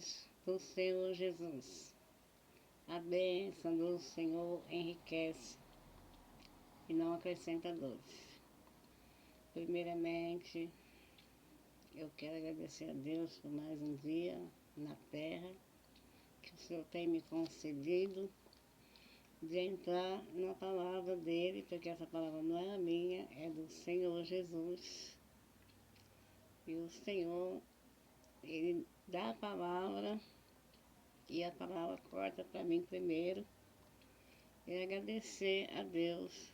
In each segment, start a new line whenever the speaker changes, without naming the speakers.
paz do Senhor Jesus. A bênção do Senhor enriquece e não acrescenta dores. Primeiramente, eu quero agradecer a Deus por mais um dia na terra que o Senhor tem me concedido de entrar na palavra dele, porque essa palavra não é a minha, é do Senhor Jesus. E o Senhor, ele dá a palavra e a palavra corta para mim primeiro. E agradecer a Deus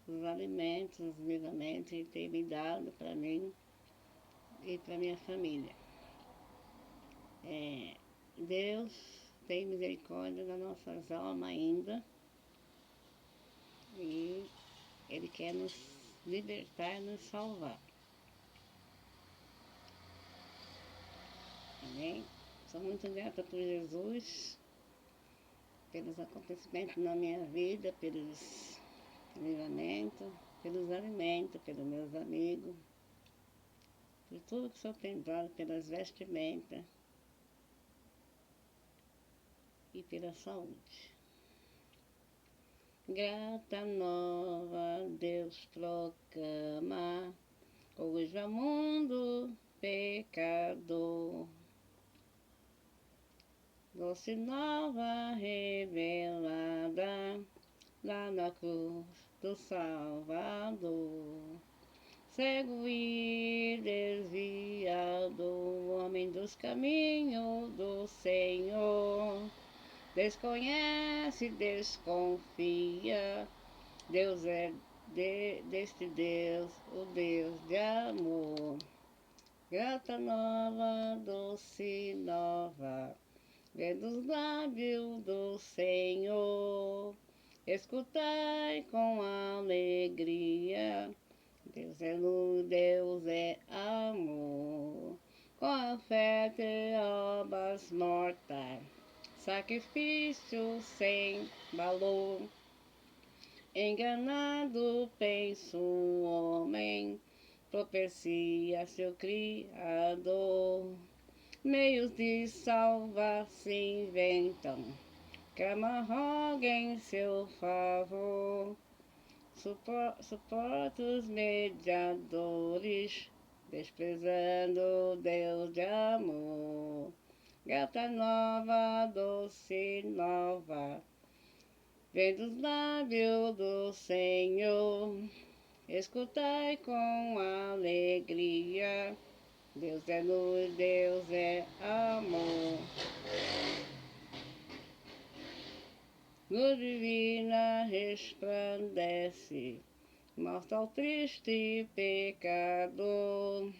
os alimentos, os medicamentos que ele tem me dado para mim e para minha família. Deus tem misericórdia das nossas almas ainda e Ele quer nos libertar e nos salvar. Amém? Sou muito grata por Jesus, pelos acontecimentos na minha vida, pelos livramentos, pelos alimentos, pelos meus amigos, por tudo que o Senhor tem dado, pelas vestimentas e pela saúde. Grata nova Deus proclama, hoje ao mundo pecador. Doce nova revelada lá na cruz do Salvador. Cego e desviado, homem dos caminhos do Senhor, desconhece, desconfia, Deus é deste Deus, o Deus de amor. Grata nova, doce nova, vem dos lábios do Senhor, escutai com alegria, Deus é luz, Deus é amor, com oferta e obras mortais, sacrifício sem valor. Enganado pensa o homem, propicia seu Criador, meios de salvar se inventam, clama, roga em seu favor. Suporta os mediadores, desprezando Deus de amor. Gata nova, doce nova, vem dos lábios do Senhor, escutai com alegria, Deus é luz, Deus é amor. Luz divina resplandece, mostra ao triste pecador,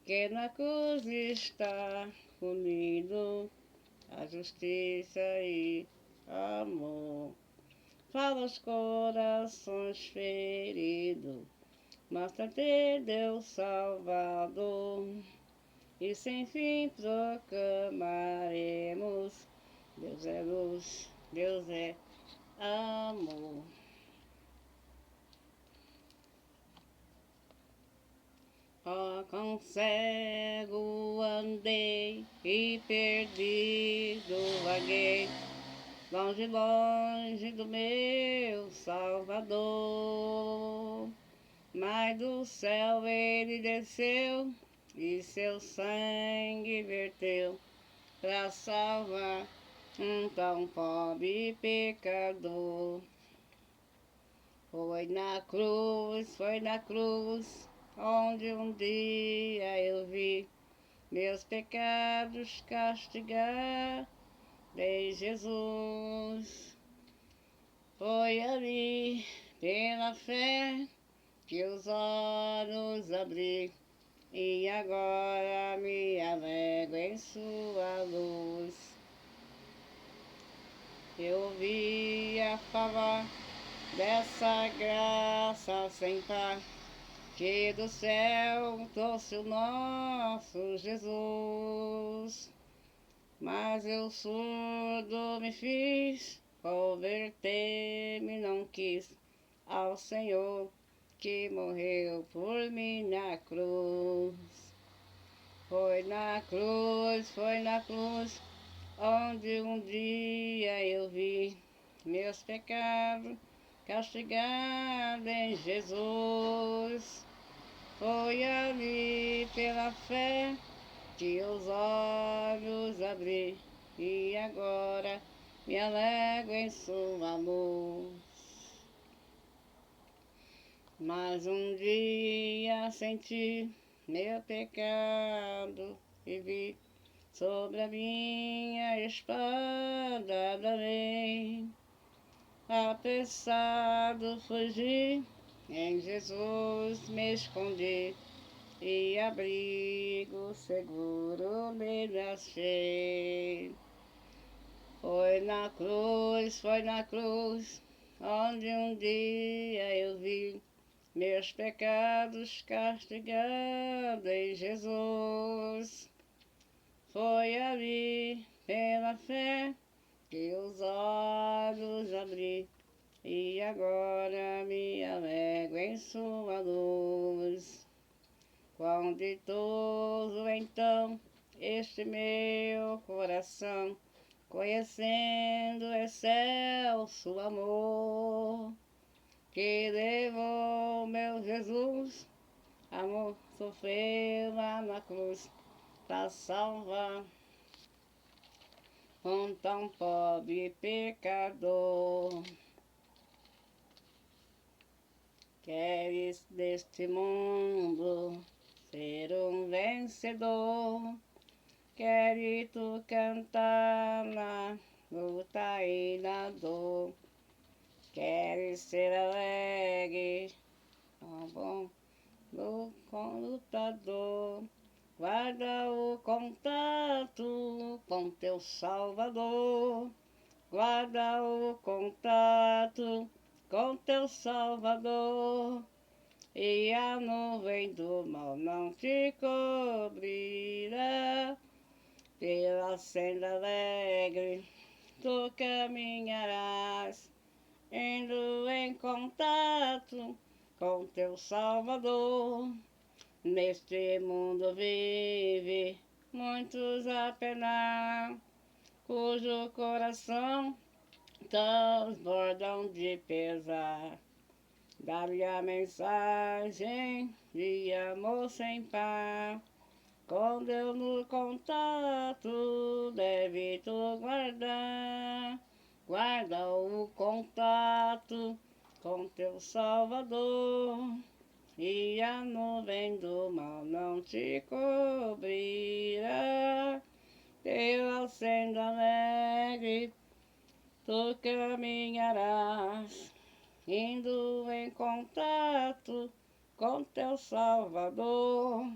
que na cruz está unido a justiça e amor. Fala aos corações feridos, mostra-te Deus Salvador, e sem fim proclamaremos, Deus é luz, Deus é amor. Ó, quão cego andei e perdido vaguei, longe, longe do meu Salvador. Mas do céu ele desceu e seu sangue verteu para salvar um tão pobre pecador. Foi na cruz, onde um dia eu vi meus pecados castigar. Dei Jesus, foi ali, pela fé, que os olhos abri, e agora me alegro em sua luz. Eu vi a favor dessa graça sem par, que do céu trouxe o nosso Jesus. Mas eu surdo me fiz, converter-me não quis ao Senhor que morreu por mim na cruz. foi na cruz, onde um dia eu vi meus pecados castigados em Jesus. Foi ali pela fé que os olhos abri, e agora me alegro em sua luz. Mas um dia senti meu pecado e vi sobre a minha espada da lei. Apressado fugi, em Jesus me escondi, e abrigo seguro nele achei. Foi na cruz, onde um dia eu vi meus pecados castigados em Jesus. Foi ali, pela fé, que os olhos abri, e agora me alegro em sua luz. Quão ditoso então este meu coração, conhecendo excelso amor, que levou meu Jesus, amor, sofreu lá na cruz, para salvar um tão pobre pecador. Queres deste mundo ser um vencedor? Queres tu cantar na luta e na dor? Queres ser alegre, bom, com lutador? Guarda o contato com teu Salvador. Guarda o contato com teu Salvador. E a nuvem do mal não te cobrirá. Pela senda alegre tu caminharás, indo em contato com teu Salvador. Neste mundo vive muitos a penar, cujo coração transbordam de pesar. Dá-lhe a mensagem de amor sem par. Com Deus no contato, deve tu guardar. Guarda o contato com teu Salvador, e a nuvem do mal não te cobrirá. Pela senda alegre tu caminharás, indo em contato com teu Salvador.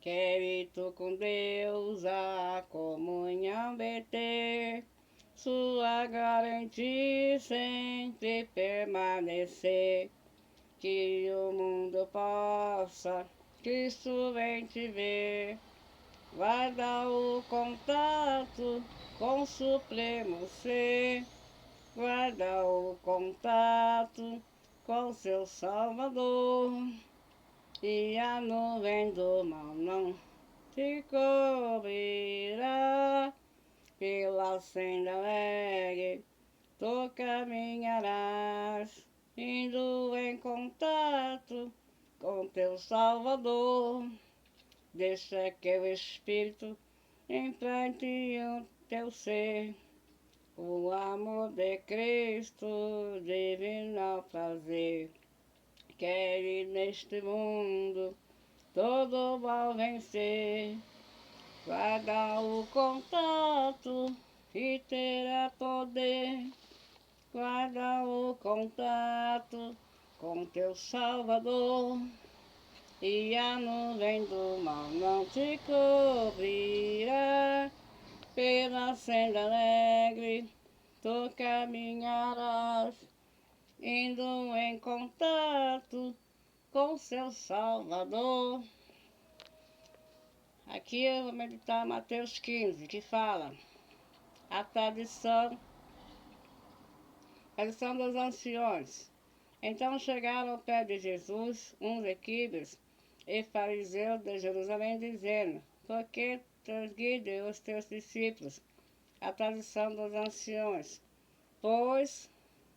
Queres tu com Deus a comunhão ter, sua garantia sempre permanecer. Que o mundo possa Cristo vem te ver. Guarda o contato com o Supremo Ser. Guarda o contato com seu Salvador, e a nuvem do mal não te cobrirá. Pela senda alegre tu caminharás, indo em contato com teu Salvador. Deixa que o Espírito implante o teu ser, o amor de Cristo, divino prazer. Queres neste mundo todo mal vencer, guarda o contato e terá poder. Guarda o contato com teu Salvador, e a nuvem do mal não te cobrirá. Pela senda alegre tu caminharás, indo em contato com seu Salvador. Aqui eu vou meditar Mateus 15, que fala: a tradição dos anciões. Então chegaram ao pé de Jesus uns equídeos e fariseus de Jerusalém, dizendo: por que transgridem os teus discípulos a tradição dos anciões, pois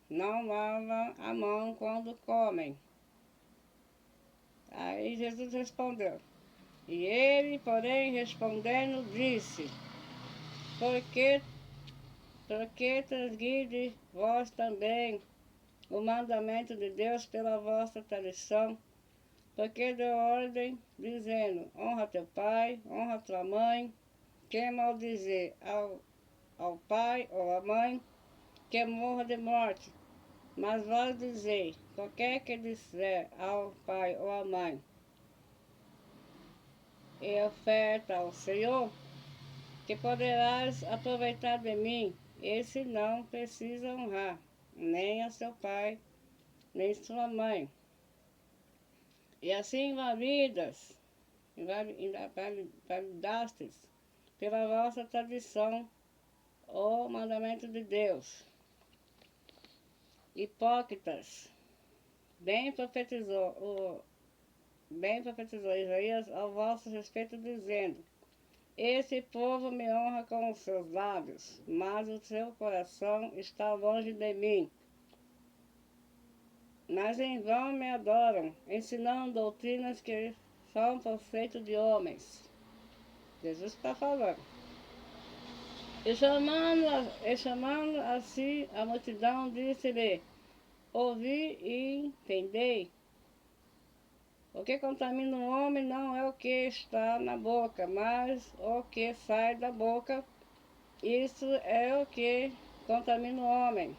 não lavam a mão quando comem? Aí Jesus respondeu. E ele, porém, respondendo, disse: por que transgride vós também o mandamento de Deus pela vossa tradição? Porque deu ordem, dizendo: honra teu pai, honra tua mãe. Quem maldizer ao pai ou à mãe, que morra de morte. Mas vós dizei: qualquer que disser ao pai ou à mãe, e oferta ao Senhor, que poderás aproveitar de mim, esse não precisa honrar, nem a seu pai, nem sua mãe. E assim invalidastes pela vossa tradição o mandamento de Deus. Hipócritas, bem profetizou Isaías ao vosso respeito, dizendo: esse povo me honra com os seus lábios, mas o seu coração está longe de mim. Mas em vão me adoram, ensinando doutrinas que são conceitos de homens. Jesus está falando. E chamando a si a multidão, disse-lhe: ouvi e entendei. O que contamina o homem não é o que está na boca, mas o que sai da boca. Isso é o que contamina o homem.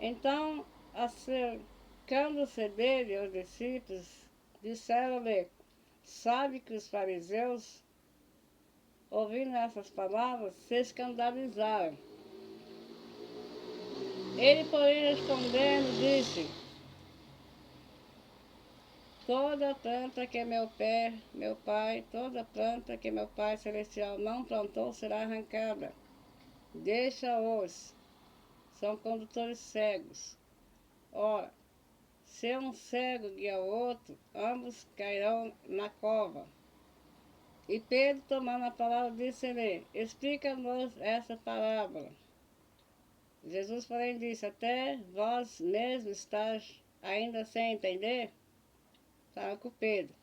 Então, acercando-se dele, os discípulos disseram-lhe: sabe que os fariseus, ouvindo essas palavras, se escandalizaram. Ele, porém, respondendo, disse: toda planta que meu Pai Celestial não plantou será arrancada. Deixa-os, são condutores cegos. Ora, se um cego guia o outro, ambos cairão na cova. E Pedro, tomando a palavra, disse-lhe: explica-nos essa parábola. Jesus, porém, disse: até vós mesmos estáis ainda sem entender? Fala com Pedro.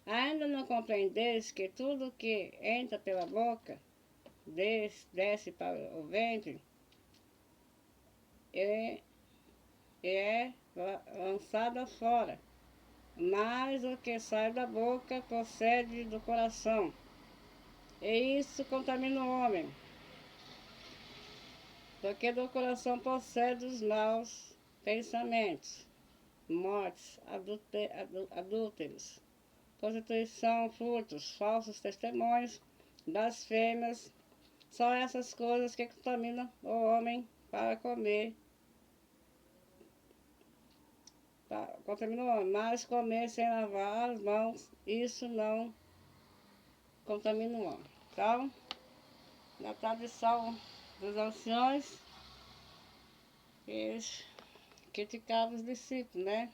Ainda não compreendeis que tudo que entra pela boca desce para o ventre e é lançado fora, mas o que sai da boca procede do coração, e isso contamina o homem, porque do coração procede os maus pensamentos, mortes, adúlteros, prostituição, furtos, falsos testemunhos, blasfêmias. São essas coisas que contaminam o homem para comer. Contamina o homem, mas comer sem lavar as mãos, isso não contamina o homem. Então, na tradição dos anciões, eles criticavam os discípulos, né?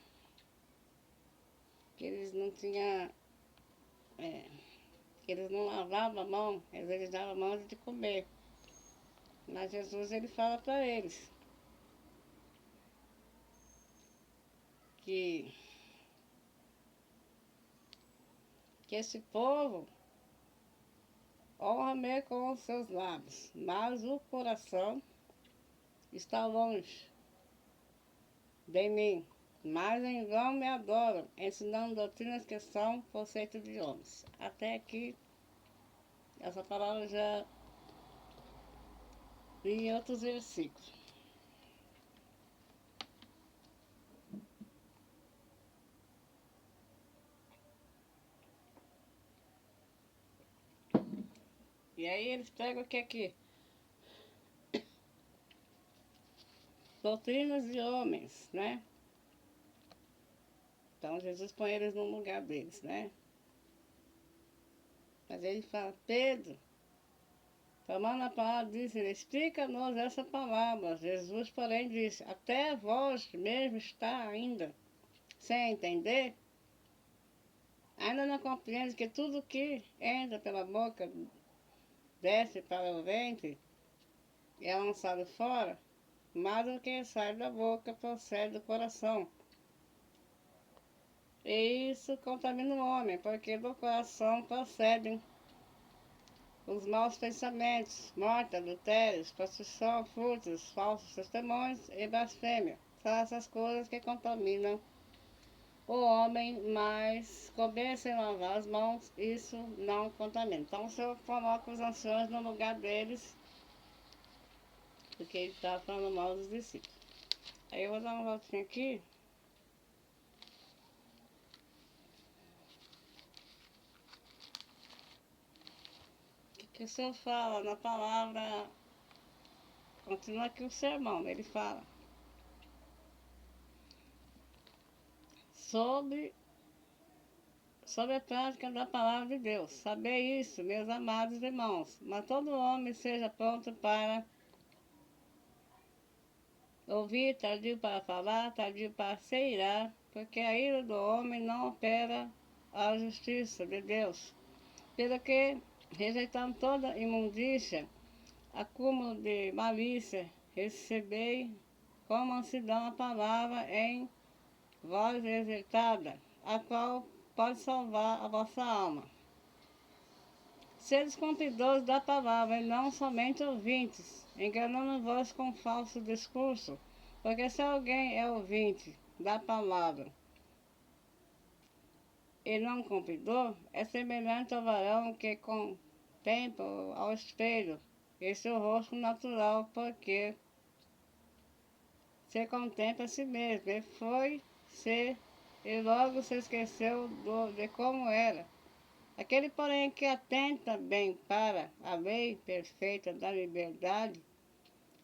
Que eles não tinham, que eles não lavavam a mão, eles davam a mão antes de comer. Mas Jesus, ele fala para eles que esse povo honra-me com os seus lábios, mas o coração está longe de mim. Mas em vão me adoram, ensinando doutrinas que são conceitos de homens. Até aqui, essa palavra já li em outros versículos. E aí eles pegam o que aqui? Doutrinas de homens, né? Então Jesus põe eles no lugar deles, né? Mas ele fala: Pedro, tomando a palavra, disse: explica-nos essa palavra. Jesus, porém, disse: até vós mesmo está ainda sem entender? Ainda não compreende que tudo que entra pela boca, desce para o ventre e é lançado fora, mas o que sai da boca procede do coração. E isso contamina o homem, porque do coração procedem os maus pensamentos, morte, adultérios, prostituição, furtos, falsos testemunhos e blasfêmia. São essas coisas que contaminam o homem, mas comer sem lavar as mãos, isso não contamina. Então, o Senhor coloca os anciões no lugar deles, porque ele está falando mal dos discípulos. Aí eu vou dar uma voltinha aqui. Que o Senhor fala na palavra, continua aqui o sermão, ele fala sobre a prática da palavra de Deus. Saber isso, meus amados irmãos, mas todo homem seja pronto para ouvir, tardio para falar, tardio para se irar, porque a ira do homem não opera a justiça de Deus. Pelo que, rejeitando toda imundícia, acúmulo de malícia, recebei com mansidão a palavra em voz exertada, a qual pode salvar a vossa alma. Sedes cumpridores da palavra e não somente ouvintes, enganando-vos com falso discurso, porque se alguém é ouvinte da palavra e não cumpridor, é semelhante ao varão que contempla ao espelho e seu rosto natural, porque se contempla a si mesmo, e logo se esqueceu de como era. Aquele, porém, que atenta bem para a lei perfeita da liberdade,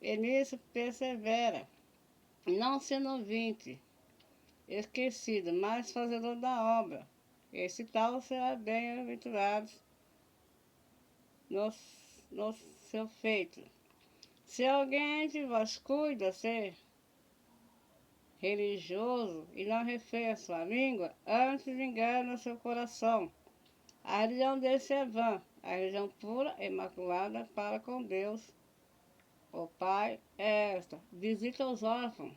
e nisso persevera, não sendo ouvinte, esquecido, mas fazedor da obra. Esse tal será bem-aventurado no seu feito. Se alguém entre vós cuida ser religioso e não refreia sua língua, antes engana seu coração. A religião desse é vã, a religião pura e imaculada para com Deus, o Pai, é esta: visita os órfãos,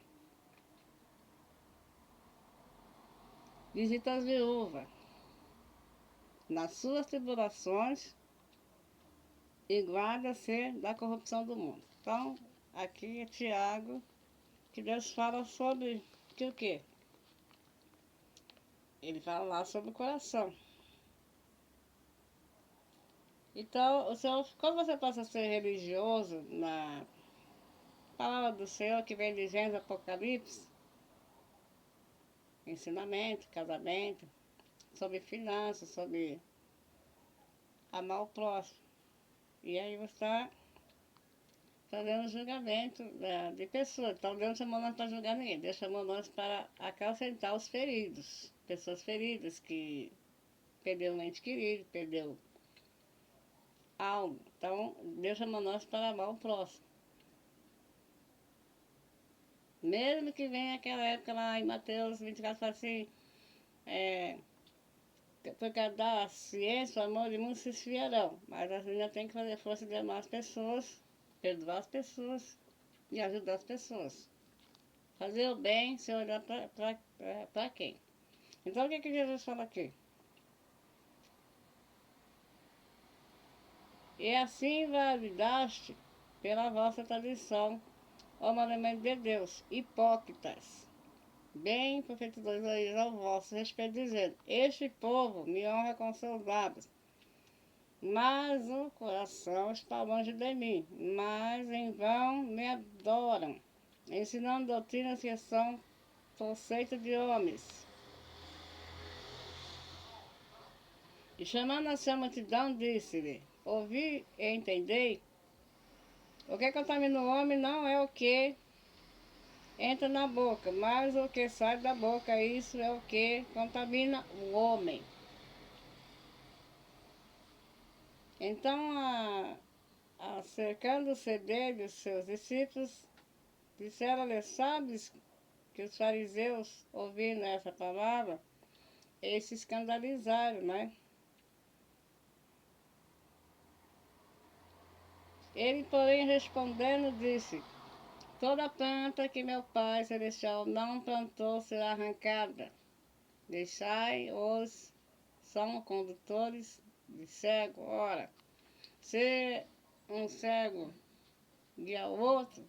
visita as viúvas, nas suas tribulações, e guarda-se da corrupção do mundo. Então, aqui é Tiago, que Deus fala sobre que o quê? Ele fala lá sobre o coração. Então, o Senhor, como você possa ser religioso na palavra do Senhor que vem de Gênesis Apocalipse, ensinamento, casamento, sobre finanças, sobre amar o próximo. E aí você está fazendo julgamento de pessoas. Então Deus chamou nós para julgar ninguém. Deus chamou nós para acrescentar os feridos. Pessoas feridas que perdeu um ente querido, perdeu algo. Então Deus chamou nós para amar o próximo. Mesmo que venha aquela época lá em Mateus 24, fala assim, por causa da ciência, o amor e mundo se esfriarão. Mas a gente ainda tem que fazer força de amar as pessoas, perdoar as pessoas e ajudar as pessoas. Fazer o bem sem olhar para quem. Então o que Jesus fala aqui? E assim validaste pela vossa tradição o mandamento de Deus, hipócritas. Bem profetizou ao vosso respeito, dizendo: este povo me honra com seus lábios, mas o coração está longe de mim, mas em vão me adoram, ensinando doutrinas que são conceitos de homens. E chamando a sua multidão, disse-lhe: ouvi e entendei. O que contamina o homem não é o que entra na boca, mas o que sai da boca, isso é o que contamina o homem. Então, acercando-se dele, os seus discípulos disseram-lhe: sabes que os fariseus, ouvindo essa palavra, eles se escandalizaram, né? Ele, porém, respondendo, disse: toda planta que meu Pai Celestial não plantou será arrancada. Deixai-os, são condutores de cego. Ora, se um cego guia o outro,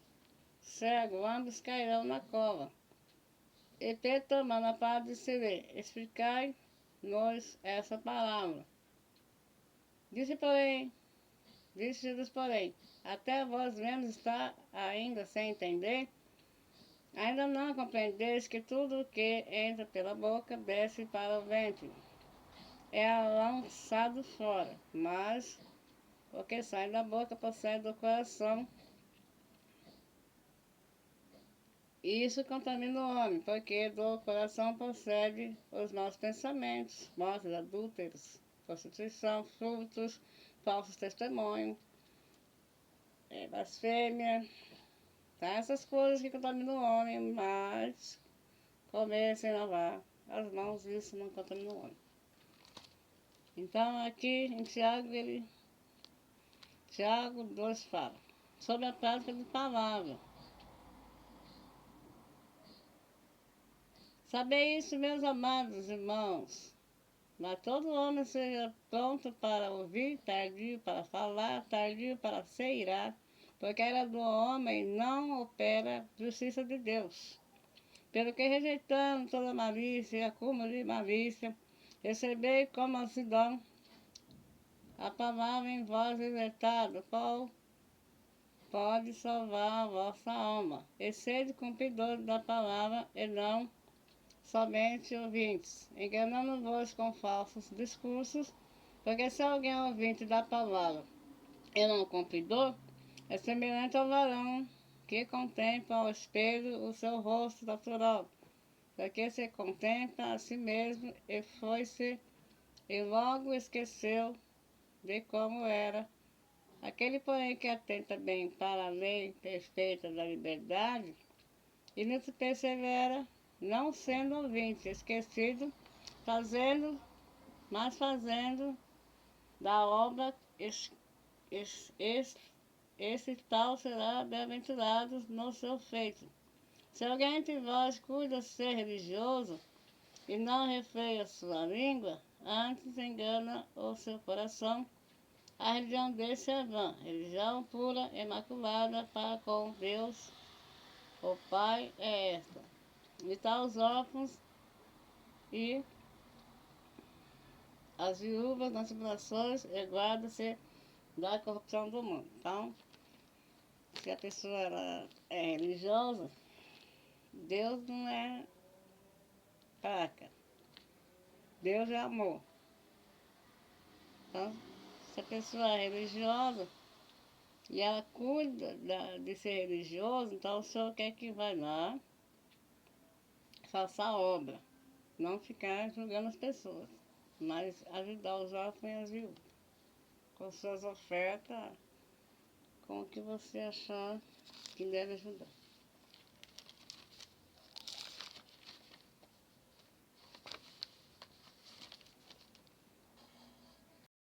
cego, ambos cairão na cova. E Pedro, tomando a palavra, disse-lhe: explicai-nos essa palavra. Disse Jesus, porém, até vós mesmos está ainda sem entender? Ainda não compreendeis que tudo o que entra pela boca desce para o ventre, é lançado fora, mas o que sai da boca procede do coração. E isso contamina o homem, porque do coração procede os maus pensamentos, mortes, adúlteros, prostituição, furtos, falsos testemunhos, blasfêmia, tá? Essas coisas que contaminam o homem, mas comer sem lavar as mãos, isso não contamina o homem. Então aqui em Tiago 2 fala sobre a prática de palavra. Sabei isso, meus amados irmãos, mas todo homem seja pronto para ouvir, tardio para falar, tardio para se irar, porque a ira do homem não opera justiça de Deus. Pelo que rejeitando toda malícia e acúmulo de malícia, recebei como mansidão a palavra em vós libertada, qual pode salvar a vossa alma. E sede cumpridores da palavra e não somente ouvintes, enganando-vos com falsos discursos, porque se alguém é ouvinte da palavra e não cumpridor, é semelhante ao varão que contempla ao espelho o seu rosto natural, porque se contempla a si mesmo e foi-se e logo esqueceu de como era. Aquele, porém, que atenta bem para a lei perfeita da liberdade e nisso persevera, não sendo ouvinte, esquecido, mas fazendo da obra, esse tal será bem-aventurado no seu feito. Se alguém entre vós cuida ser religioso e não refreia sua língua, antes engana o seu coração, a religião desse é vã, religião pura, imaculada para com Deus, o Pai é esta: visitar os órfãos e as viúvas nas tribulações e guarda-se da corrupção do mundo. Então, se a pessoa ela é religiosa, Deus não é fraca. Deus é amor. Então, se a pessoa é religiosa e ela cuida de ser religioso, então o senhor quer que vai lá, faça a obra. Não ficar julgando as pessoas, mas ajudar os órfãos e as viúvas. Com suas ofertas, com o que você achar que deve ajudar.